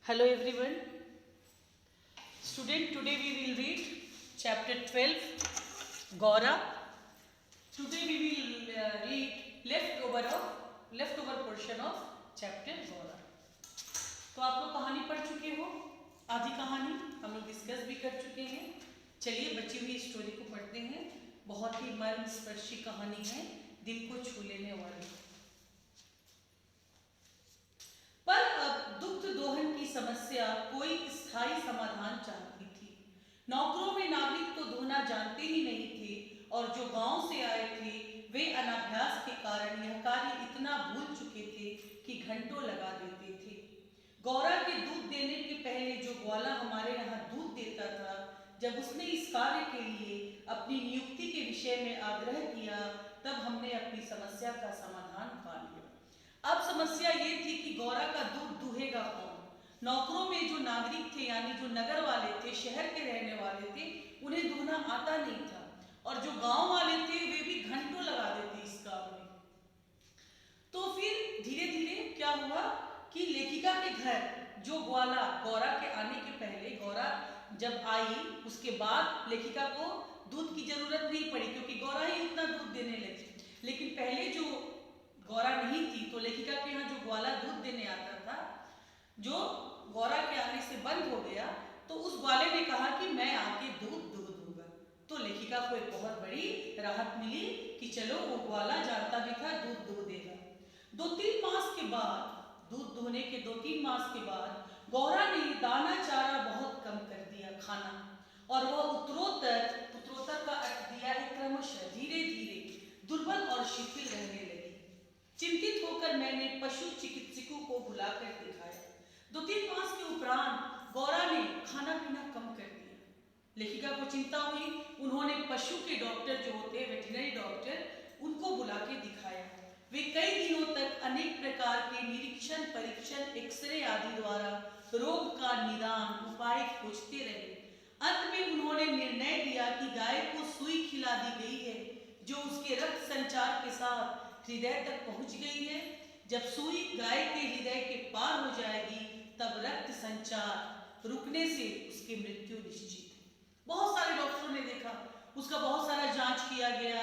Hello everyone. Student, today we will read chapter 12 Gora. Today we will read leftover portion of chapter Gora. तो आप लोग कहानी पढ़ चुके हो, आधी कहानी हम लोग डिस्कस भी कर चुके हैं। चलिए बची हुई स्टोरी को पढ़ते हैं। बहुत ही मर्म स्पर्शी कहानी है, दिल को छू लेने वाली। पर अब दुग्ध दोहन की समस्या कोई स्थायी समाधान चाहती थी। नौकरों में नागरिक तो दोहना जानते ही नहीं थे और जो गांव से आए थे वे अनाभ्यास के कारण यह कार्य इतना भूल चुके थे कि घंटों लगा देते थे। गौरा के दूध देने के पहले जो ग्वाला हमारे यहाँ दूध देता था, जब उसने इस कार्य के लिए अपनी नियुक्ति के विषय में आग्रह किया, तब हमने अपनी समस्या का समाधान पा लिया। अब समस्या ये थी कि गौरा का दूध दूहेगा कौन। नौकरों में जो नागरिक थे, यानी जो नगर वाले थे, शहर के रहने वाले थे, उन्हें दूहना आता नहीं था, और जो गांव वाले थे वे भी घंटों लगा देते इस काम में। तो फिर धीरे धीरे क्या हुआ कि लेखिका के घर जो ग्वाला गौरा के आने के पहले, गौरा जब आई उसके बाद लेखिका को दूध की जरूरत नहीं पड़ी क्योंकि गौरा ही उतना दूध देने लगी। लेकिन पहले जो गौरा नहीं थी तो लेखिका के यहाँ जो ग्वाला दूध देने आता था, जो गौरा के आने से बंद हो गया, तो उस ग्वाले ने कहा कि मैं आके दूध दूंगा। तो लेखिका को एक बहुत बड़ी राहत मिली कि चलो वो ग्वाला जानता भी था दूध दो देगा। 2-3 मास के बाद, दूध दूहने के 2-3 मास के बाद गौरा ने दाना चारा बहुत कम कर दिया खाना, और वह उत्तरोत्तर का अर्थ दिया है क्रमशः धीरे धीरे दुर्बल और शिथिल रहने लगी। चिंतित होकर मैंने पशु चिकित्सकों को बुलाकर दिखाया। 2-3 मास के उपरांत गौरा ने खाना पीना कम कर दिया। लेखिका को चिंता हुई। उन्होंने पशु के डॉक्टर जो होते हैं, वेटरनरी डॉक्टर, उनको बुला के दिखाया। वे कई दिनों तक अनेक प्रकार के निरीक्षण, परीक्षण, एक्सरे आदि द्वारा रोग का निदान उपाय खोजते रहे। अंत में उन्होंने निर्णय लिया कि गाय को सुई खिला दी गई है, जो उसके रक्त संचार के साथ हृदय तक पहुंच गई है। जब सुई गाय के हृदय के पार हो जाएगी, तब रक्त संचार रुकने से उसकी मृत्यु निश्चित है। बहुत सारे डॉक्टरों ने देखा, उसका बहुत सारा जांच किया गया,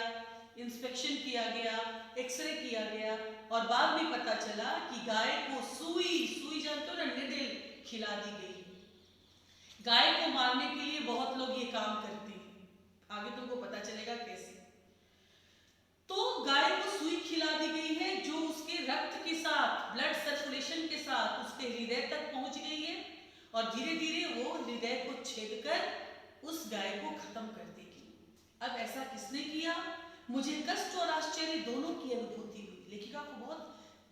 इंस्पेक्शन किया गया, एक्सरे किया गया, और बाद में पता चला कि गाय को सुई जानते हो ना, निडल खिला दी गई। गाय को मारने के लिए बहुत लोग ये काम करते हैं, आगे तुमको पता चलेगा कैसे। तो गाय को सुई खिला दी गई है जो उसके रक्त के साथ, ब्लड सर्कुलेशन के साथ उसके हृदय तक पहुंच गई है, और धीरे धीरे वो हृदय को छेदकर उस गाय को खत्म कर देगी। अब ऐसा किसने किया? मुझे कष्ट और आश्चर्य दोनों की अनुभूति हुई। लेखिका को बहुत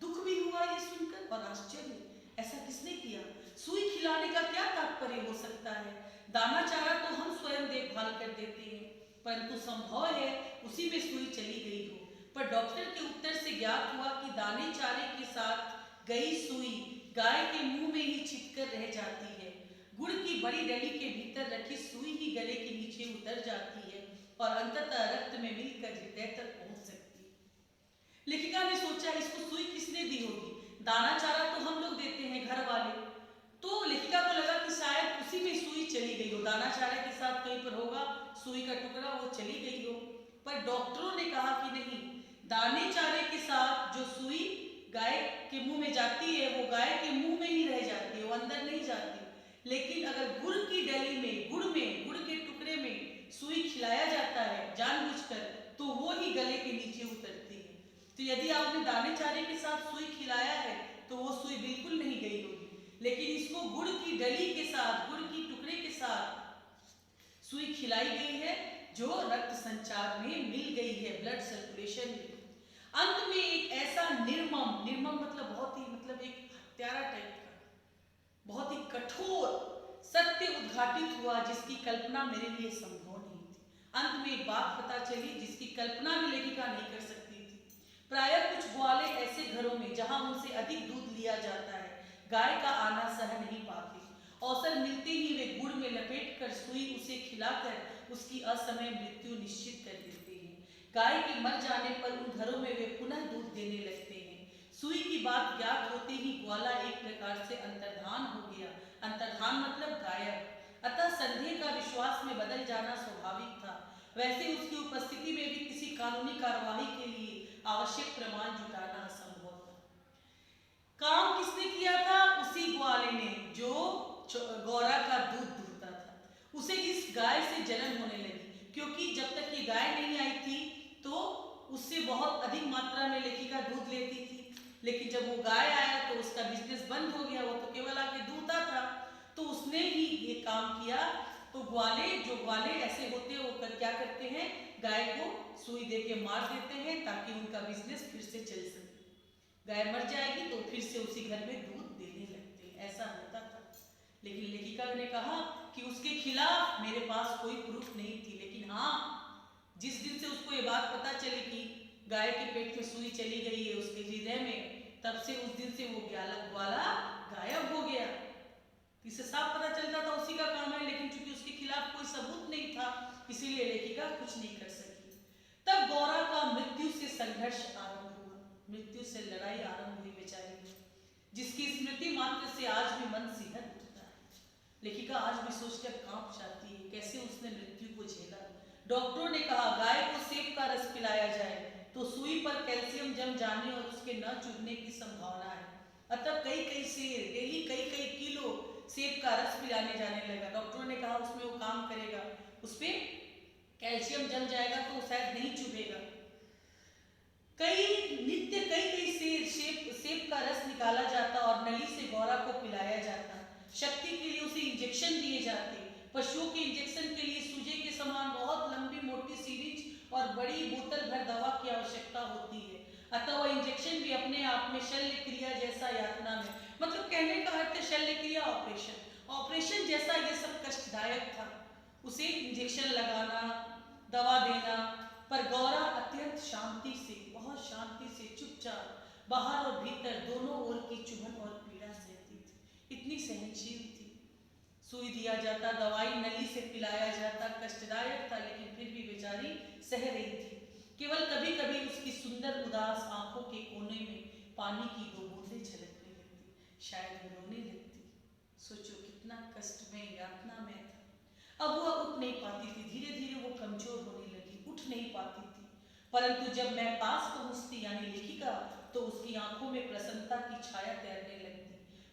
दुख भी हुआ ये सुनकर और आश्चर्य, ऐसा किसने किया? सुई खिलाने का क्या तात्पर्य हो सकता है? दाना चारा तो हम स्वयं देखभाल कर देते हैं, परंतु संभव है उसी में सुई चली गई हो। पर डॉक्टर के उत्तर से ज्ञात हुआ कि दाने चारे के साथ गई सुई गाय के मुंह में ही छिपकर रह जाती है। गुड़ की बड़ी डली के भीतर रखी सुई ही गले के नीचे उतर जाती है और अंततः रक्त में मिलकर हृदय तक पहुंच सकती है। लेखिका ने सोचा इसको सुई किसने दी होगी? दाना चारा तो हम लोग देते हैं, घर वाले। तो लेखिका को लगा कि शायद उसी में सुई चली गई हो, दाना चारे के साथ कहीं पर होगा सुई का टुकड़ा, वो चली गई हो। पर डॉक्टरों ने कहा कि नहीं, दाने चारे के साथ जो सुई गाय के मुंह में जाती है वो गाय के मुंह में ही रह जाती है, वो अंदर नहीं जाती। लेकिन अगर गुड़ की डली में, गुड़ के टुकड़े में सुई खिलाया जाता है जानबूझकर, तो वो ही गले के नीचे उतरती है। तो यदि आपने दाने चारे के साथ सुई खिलाया है तो वो सुई बिल्कुल नहीं गई होगी, लेकिन इसको गुड़ की डली के साथ, गुड़ की टुकड़े के साथ सुई खिलाई गई है, जो रक्त संचार में मिल गई है, ब्लड सर्कुलेशन में। अंत में एक ऐसा निर्मम मतलब एक हत्यारा टाइप का, बहुत ही कठोर सत्य उद्घाटित हुआ जिसकी कल्पना मेरे लिए संभव नहीं थी। अंत में एक बात पता चली जिसकी कल्पना भी लेखिका नहीं कर सकती थी। प्रायः कुछ ग्वाले ऐसे घरों में जहां उनसे अधिक दूध लिया जाता है, गाय का आना सह नहीं पाते। अवसर मिलते ही वे गुड़ में लपेट कर सुई उसे खिलाकर उसकी असमय मृत्यु निश्चित कर देते हैं। गाय के मर जाने पर उन घरों में वे पुनः दूध देने लगते हैं। सुई की बात ज्ञात होते ही ग्वाला एक प्रकार से अंतर्धान हो गया। अजान मतलब गायब। अतः संदेह का विश्वास में बदल जाना स्वाभाविक था। वैसे उसकी उपस्थिति में भी किसी कानूनी कार्यवाही के लिए आवश्यक प्रमाण जुटाना असंभव था। काम किसने किया था? उसी ग्वाले ने जो गौरा का दूध दूहता था। उसे इस गाय से जलन होने लगी, क्योंकि जब तक ये गाय नहीं आई थी तो उससे बहुत अधिक मात्रा में लेखिका दूध लेती थी, लेकिन जब वो गाय आया तो उसका बिजनेस बंद हो गया। वो तो केवल आके दूहता था, तो उसने ही ये काम किया। तो ग्वाले ऐसे होते हैं, वो क्या करते हैं, गाय को सुई दे के मार देते हैं ताकि उनका बिजनेस फिर से चल सके। गाय मर जाएगी तो फिर से उसी घर में दूध देने लगते हैं, ऐसा होता था। लेकिन लेखिका ने कहा कि उसके खिलाफ मेरे पास कोई प्रूफ नहीं थी, लेकिन हाँ, जिस दिन से उसको ये बात पता चली कि गाय के पेट में सुई चली गई है उसके हृदय में, तब से उस दिन से वो ग्वाला गायब हो गया। इसे साफ पता चलता था उसी का काम है, लेकिन चूंकि उसके खिलाफ कोई सबूत नहीं था, इसीलिए लेखिका कुछ नहीं कर सकी। तब गौरा का मृत्यु से संघर्ष आरंभ हुआ, मृत्यु से लड़ाई आरंभ हुई बेचारी, जिसकी स्मृति मात्र से आज भी मन सिहर उठता है। लेखिका आज भी सोचकर कांप जाती है कैसे उसने मृत्यु को झेला। डॉक्टरों ने कहा गाय को सेब का रस पिलाया जाए तो सुई पर कैल्शियम जम जाने और उसके न चुभने की संभावना है। अतः कई शेर डेली कई किलो सेब का रस पिलाने जाने लगा। डॉक्टरों ने कहा उसमें वो काम करेगा, उसपे कैल्शियम जम जाएगा तो शायद नहीं चुभेगा। कई शेर सेब का रस निकाला जाता और नली से गौरा को पिलाया जाता। शक्ति के लिए उसे इंजेक्शन दिए जाते। पशुओं के इंजेक्शन के लिए सूजे के समान बहुत लंबी मोटी सीरीज और बड़ी बोतल भर दवा की आवश्यकता होती है। अतः वह इंजेक्शन भी अपने आप में शल्य क्रिया जैसा यातना में, मतलब कहने का अर्थ है शल्य क्रिया ऑपरेशन जैसा ये सब कष्टदायक था। उसे इंजेक्शन लगाना, दवा देना, पर गौरा अत्यंत शांति से, बहुत शांति से चुपचाप बाहर और भीतर दोनों ओर की चुभन और पीड़ा सहती थी। इतनी सहनशील थी। सुई दिया जाता, दवाई नली से पिलाया जाता, कष्टदायक था लेकिन फिर भी बेचारी सह रही थी। केवल कभी कभी उसकी सुंदर उदास आंखों के कोने में पानी की दो बूंदें झलकने लगती, शायद वो रोने लगती। सोचो कितना कष्ट में, यातना में था। अब वह उठ नहीं पाती थी, धीरे धीरे वो कमजोर होने लगी, उठ नहीं पाती थी। परंतु जब मैं पास पहुंचती यानी लेखिका, तो उसकी आंखों में प्रसन्नता की छाया तैरने लगती।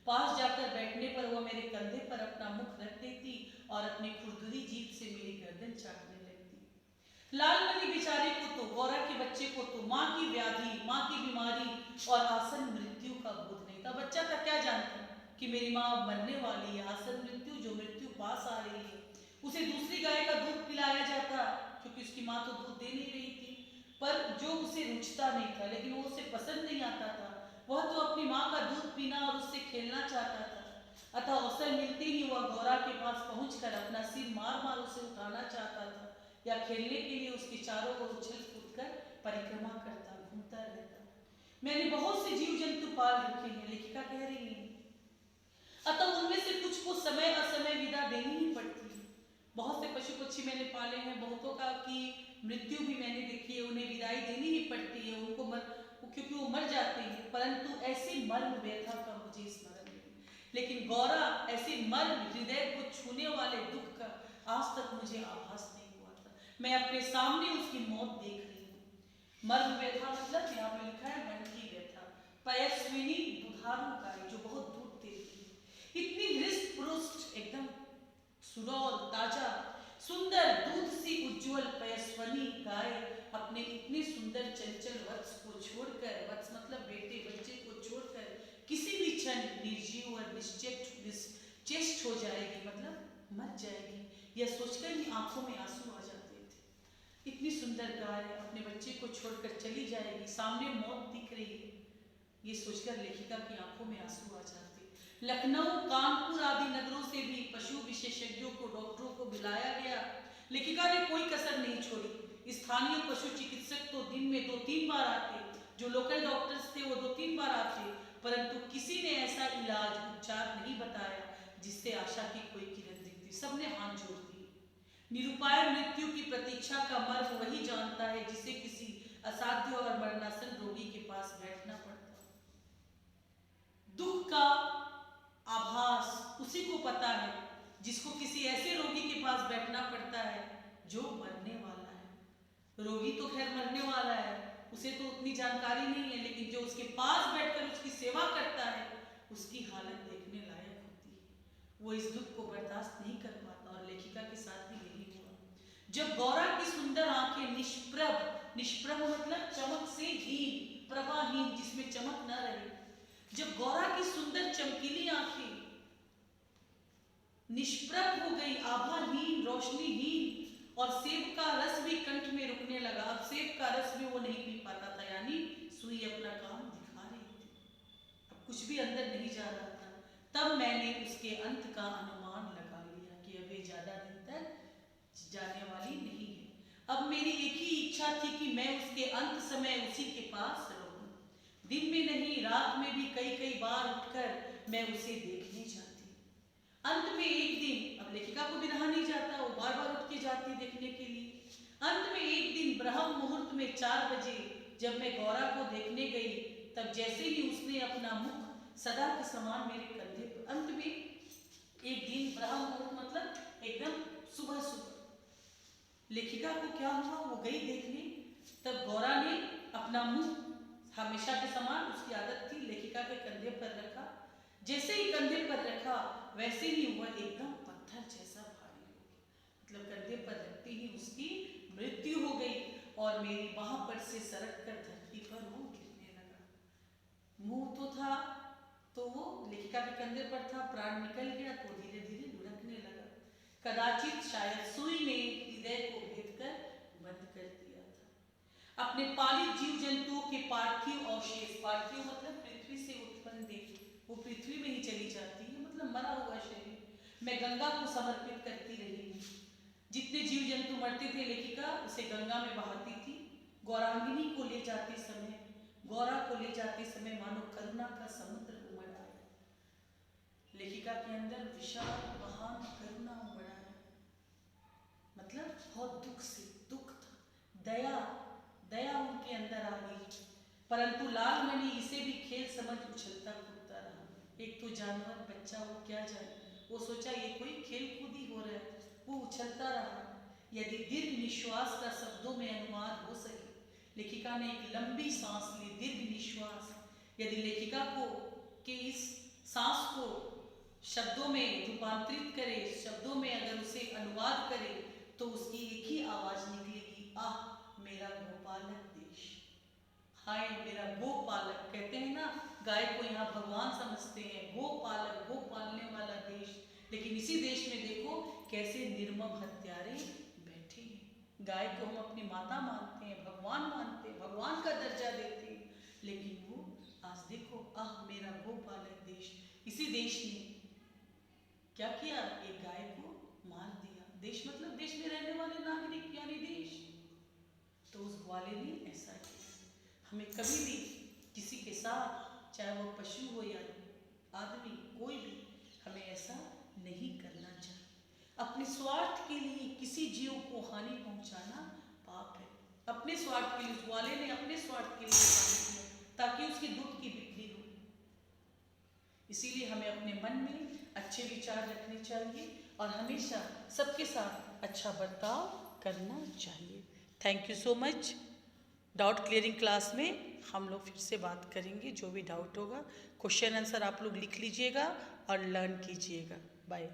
पास जाकर बैठने पर वह मेरे कंधे पर अपना मुख रख देती और अपनी खुरदुरी जीभ से मेरी गर्दन चाटने लगती। लालमणि बेचारे को तो, गौरा के बच्चे को तो माँ की व्याधि, माँ की बीमारी और आसन मृत्यु का बोध नहीं था। बच्चा का क्या जानता कि मेरी माँ मरने वाली है, आसन मृत्यु, जो मृत्यु पास आ रही है। उसे दूसरी गाय का दूध पिलाया जाता क्योंकि उसकी माँ तो दूध दे नहीं रही थी, पर जो उसे रुचता नहीं था, लेकिन वो उसे पसंद नहीं आता था। वह तो अपनी माँ का दूध पीना और उससे खेलना चाहता था। अतः अवसर मिलते ही वह गौरा के पास पहुंचकर अपना सिर मार मार उसे उठाना चाहता था या खेलने के लिए उसके चारों ओर उछल कूद कर परिक्रमा करता, घूमता रहता। मैंने बहुत से जीव जंतु पाल रखे हैं, लेखिका कह रही है, अतः उनमें से कुछ को समय असमय विदा देनी ही पड़ती है। बहुत से पशु पक्षी मैंने पाले हैं, बहुतों का की मृत्यु भी मैंने देखी है, उन्हें विदाई देनी ही पड़ती है, उनको क्योंकि वो मर जाते हैं। परंतु ऐसी मर्म व्यथा का मुझे स्मरण नहीं, लेकिन गौरा ऐसे मर्म हृदय को छूने वाले दुख का आज तक मुझे आभास नहीं हुआ था। मैं अपने सामने उसकी मौत देख रही हूँ। मर्म व्यथा मतलब यहाँ पे लिखा है मन की व्यथा। पयस्विनी दुधारू गाय जो बहुत दूध देती है, इतनी हृष्ट पुष्ट, एकदम सुडौल, ताजा, सुंदर, दूध सी उज्जवल पयस्वनी गाय अपने इतने सुंदर चंचल वत्स को छोड़कर, वत्स मतलब बेटे बच्चे को छोड़कर किसी भी क्षण निर्जीव और निश्चेष्ट हो जाएगी, मतलब मर जाएगी। यह सोचकर ही आंखों में आंसू आ जाते थे। इतनी सुंदर गाय अपने बच्चे को छोड़कर चली जाएगी, सामने मौत दिख रही है, ये सोचकर लेखिका की आंखों में आंसू आ जाते। लखनऊ, कानपुर आदि नगरों से भी पशु विशेषज्ञों को, डॉक्टरों को बुलाया गया। लेखिका ने कोई कसर नहीं छोड़ी। स्थानीय पशु चिकित्सक तो दिन में 2-3 बार आते, जो लोकल डॉक्टर्स थे वो 2-3 बार आते, परंतु किसी ने ऐसा इलाज, उपचार नहीं बताया जिससे आशा की कोई किरण दिखती। सबने हाथ जोड़ दिए। निरुपाय मृत्यु की प्रतीक्षा का मर्म वही जानता है जिसे किसी असाध्य और मरणासन रोगी के पास बैठना पड़ता। दुख का आभास उसी को पता है, जिसको किसी ऐसे रोगी के पास बैठना पड़ता है जो मरने वाला है। रोगी तो खैर मरने वाला है, उसे तो उतनी जानकारी नहीं है, लेकिन जो उसके पास बैठकर उसकी सेवा करता है उसकी हालत देखने लायक होती है। वो इस दुख को बर्दाश्त नहीं कर पाता, और लेखिका के साथ भी यही हुआ। जब गौरा की सुंदर आंखें निष्प्रभ, निष्प्रभ मतलब चमक से हीन, प्रभाहीन जिसमें चमक न रहे, जब गौरा की सुंदर चमकीली आंखें निष्प्रभ हो गई, आभाहीन, रोशनीहीन, और सेब का रस भी कंठ में रुकने लगा। अब सेब का रस भी वो नहीं पी पाता था, यानी सुई अपना काम दिखा रही थी, अब कुछ भी अंदर नहीं जा रहा था। तब मैंने उसके अंत का अनुमान लगा लिया कि अब ये ज्यादा दिन तक जाने वाली नहीं है। अब मेरी एक ही इच्छा थी कि मैं उसके अंत समय उसी के पास रहूं। दिन में नहीं, रात में भी कई कई बार उठकर मैं उसे देखने जाती। अंत में एक दिन, अब लेखिका को भी रहा नहीं जाता, वो बार बार उठ के जाती देखने के लिए। अंत में एक दिन ब्रह्म मुहूर्त में 4 बजे जब मैं गौरा को देखने गई, तब जैसे ही उसने अपना मुख सदा के समान मेरे कंधे पर, अंत में एक दिन ब्रह्म मुहूर्त मतलब एकदम सुबह सुबह, लेखिका को क्या हुआ, वो गई देखने, तब गौरा ने अपना मुंह हमेशा के समान, उसकी आदत थी, लेखिका के कंधे पर रखा। जैसे ही कंधे पर रखा वैसे ही हुआ एकदम पत्थर जैसा भारी हो गया, मतलब कंधे पर रखते ही उसकी मृत्यु हो गई, और मेरी बाह पर से सरक कर धरती पर वो गिरने लगा। मुंह तो था, तो वो लेखिका के कंधे पर था, प्राण निकल गया तो धीरे धीरे लुढ़कने लगा। कदाचित शायद सुई ने हृदय को भेद कर बंद कर दिया था। अपने पालित जीव जंतुओं के पार्थिव अवशेष, पार्थिव मतलब पृथ्वी से उत्पन्न देह, वो पृथ्वी में ही चली जाती है, मतलब मरा हुआ शरीर, मैं गंगा को समर्पित करती रही हूँ। जितने जीव जंतु मरते थे लेखिका उसे गंगा में बहाती थी। गौरांगिनी को ले जाते समय, गौरा को ले जाते समय मानो करुणा का समुद्र उमड़ आया। लेखिका के अंदर विशाल महान करुणा उमड़ आया, मतलब बहुत दुख से दुख था, दया, दया उनके अंदर आ गई। परंतु लालमणि इसे भी खेल समझ उछलता कूदता रहा। एक तो जानवर बच्चा, वो क्या जाने, वो सोचा ये कोई खेल कूद ही हो रहा है, वो उछलता रहा। यदि दीर्घ निश्वास का शब्दों में अनुवाद हो सके, लेखिका ने एक लंबी सांस ली, दीर्घ निश्वास। यदि लेखिका को के इस सांस को शब्दों में रूपांतरित करे, शब्दों में अगर उसे अनुवाद करे, तो उसकी एक ही आवाज निकलेगी, आह मेरा गोपालक देश, हाय मेरा गोपालक। कहते हैं ना, गाय को यहाँ भगवान समझते हैं, गोपालक, गो पालने वाला देश। लेकिन इसी देश में देखो कैसे निर्मम हत्यारे बैठे हैं। गाय को हम अपनी माता मानते हैं, भगवान मानते हैं, भगवान का दर्जा देते हैं, लेकिन वो आज देखो, आह मेरा गोपालक देश। इसी देश ने क्या किया, एक गाय को मार दिया। देश मतलब देश में रहने वाले नागरिक, यानी देश। तो उस ग्वाले ने ऐसा किया। हमें कभी भी किसी के साथ, चाहे वो पशु हो या आदमी, कोई भी, हमें ऐसा नहीं करना चाहिए। अपने स्वार्थ के लिए किसी जीव को हानि पहुंचाना पाप है। अपने स्वार्थ के लिए, उस ग्वाले ने अपने स्वार्थ के लिए हानि किया ताकि उसके दूध की बिक्री हो। इसीलिए हमें अपने मन में अच्छे विचार रखने चाहिए और हमेशा सबके साथ अच्छा बर्ताव करना चाहिए। Thank you so much. Doubt clearing class में हम लोग फिर से बात करेंगे। जो भी डाउट होगा, क्वेश्चन आंसर आप लोग लिख लीजिएगा और लर्न कीजिएगा। बाय।